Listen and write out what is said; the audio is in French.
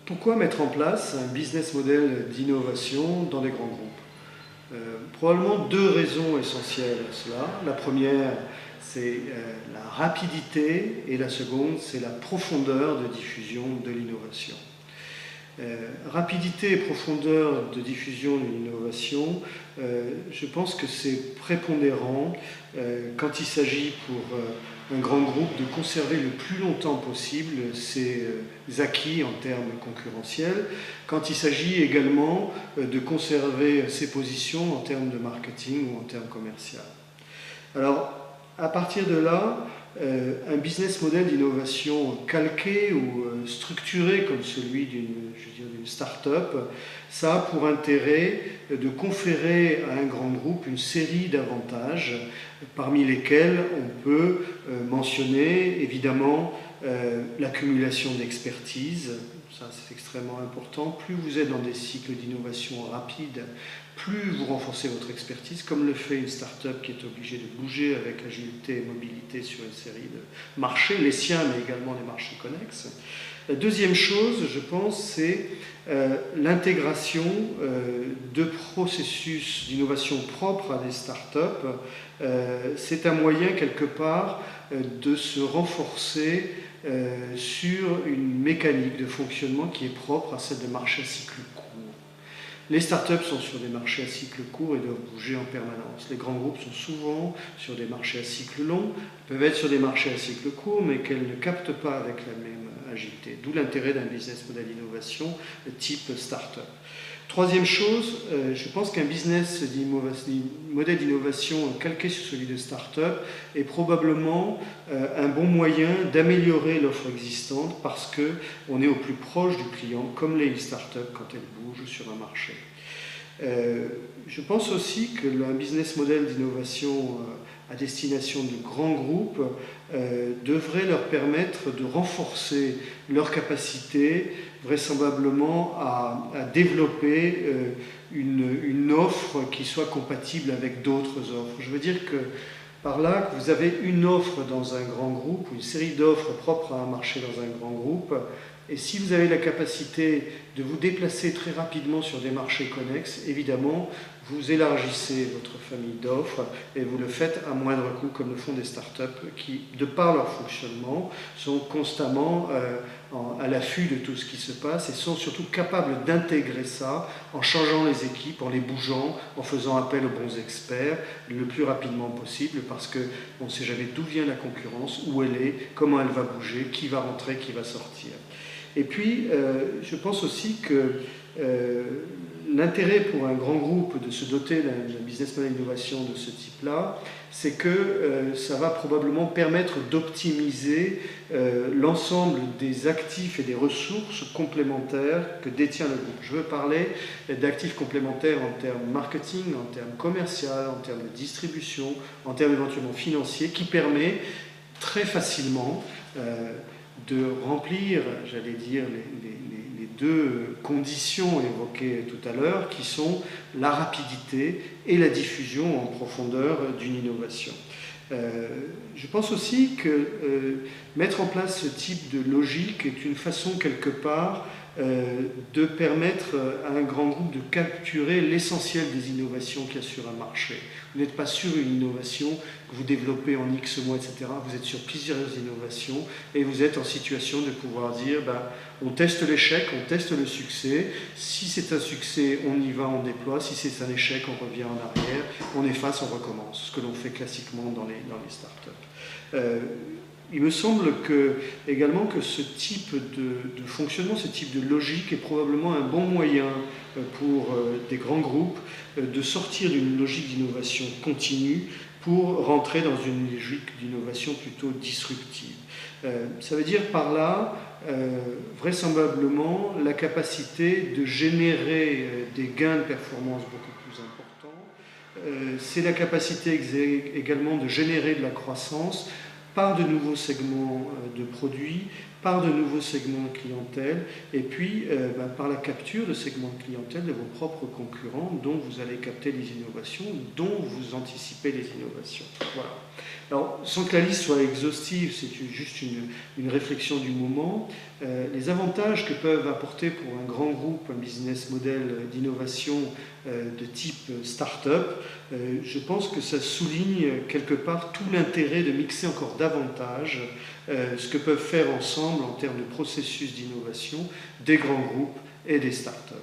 Pourquoi mettre en place un business model d'innovation dans des grands groupes? Probablement deux raisons essentielles à cela. La première, c'est la rapidité, et la seconde, c'est la profondeur de diffusion de l'innovation. Rapidité et profondeur de diffusion de l'innovation, je pense que c'est prépondérant quand il s'agit pour un grand groupe de conserver le plus longtemps possible ses acquis en termes concurrentiels, quand il s'agit également de conserver ses positions en termes de marketing ou en termes commerciaux. Alors, à partir de là, un business model d'innovation calqué ou structuré comme celui d'une start-up, ça a pour intérêt de conférer à un grand groupe une série d'avantages, parmi lesquels on peut mentionner évidemment l'accumulation d'expertise. Ça, c'est extrêmement important. Plus vous êtes dans des cycles d'innovation rapides, plus vous renforcez votre expertise, comme le fait une start-up qui est obligée de bouger avec agilité et mobilité sur une série de marchés, les siens, mais également des marchés connexes. La deuxième chose, je pense, c'est l'intégration de processus d'innovation propres à des start-up. C'est un moyen, quelque part, de se renforcer sur une mécanique de fonctionnement qui est propre à celle de marché à cycle court. Les startups sont sur des marchés à cycle court et doivent bouger en permanence. Les grands groupes sont souvent sur des marchés à cycle long, peuvent être sur des marchés à cycle court, mais qu'elles ne captent pas avec la même agilité. D'où l'intérêt d'un business model d'innovation type startup. Troisième chose, je pense qu'un business modèle d'innovation calqué sur celui de start-up est probablement un bon moyen d'améliorer l'offre existante parce qu'on est au plus proche du client, comme les start-up quand elles bougent sur un marché. Je pense aussi qu'un business model d'innovation à destination de grands groupes devrait leur permettre de renforcer leur capacité vraisemblablement à développer une offre qui soit compatible avec d'autres offres. Je veux dire que par là, que vous avez une offre dans un grand groupe, une série d'offres propres à un marché dans un grand groupe, et si vous avez la capacité de vous déplacer très rapidement sur des marchés connexes, évidemment, vous élargissez votre famille d'offres et vous le faites à moindre coût, comme le font des startups qui, de par leur fonctionnement, sont constamment à l'affût de tout ce qui se passe et sont surtout capables d'intégrer ça en changeant les équipes, en les bougeant, en faisant appel aux bons experts le plus rapidement possible parce qu'on ne sait jamais d'où vient la concurrence, où elle est, comment elle va bouger, qui va rentrer, qui va sortir. Et puis, je pense aussi que l'intérêt pour un grand groupe de se doter d'un business model d'innovation de ce type-là, c'est que ça va probablement permettre d'optimiser l'ensemble des actifs et des ressources complémentaires que détient le groupe. Je veux parler d'actifs complémentaires en termes marketing, en termes commerciaux, en termes de distribution, en termes éventuellement financiers, qui permet très facilement de remplir, j'allais dire, les deux conditions évoquées tout à l'heure, qui sont la rapidité et la diffusion en profondeur d'une innovation. Je pense aussi que mettre en place ce type de logique est une façon, quelque part, de permettre à un grand groupe de capturer l'essentiel des innovations qu'il y a sur un marché. Vous n'êtes pas sur une innovation que vous développez en X mois, etc. Vous êtes sur plusieurs innovations et vous êtes en situation de pouvoir dire on teste l'échec, on teste le succès. Si c'est un succès, on y va, on déploie. Si c'est un échec, on revient en arrière, on efface, on recommence. Ce que l'on fait classiquement dans les startups. Il me semble également que ce type de fonctionnement, ce type de logique est probablement un bon moyen pour des grands groupes de sortir d'une logique d'innovation continue pour rentrer dans une logique d'innovation plutôt disruptive. Ça veut dire par là, vraisemblablement, la capacité de générer des gains de performance beaucoup plus importants. C'est la capacité également de générer de la croissance par de nouveaux segments de produits, par de nouveaux segments de clientèle et puis par la capture de segments de clientèle de vos propres concurrents dont vous allez capter les innovations, dont vous anticipez les innovations. Voilà. Alors, sans que la liste soit exhaustive, c'est juste une réflexion du moment. Les avantages que peuvent apporter pour un grand groupe un business model d'innovation de type start-up, je pense que ça souligne quelque part tout l'intérêt de mixer encore davantage ce que peuvent faire ensemble en termes de processus d'innovation des grands groupes et des start-up.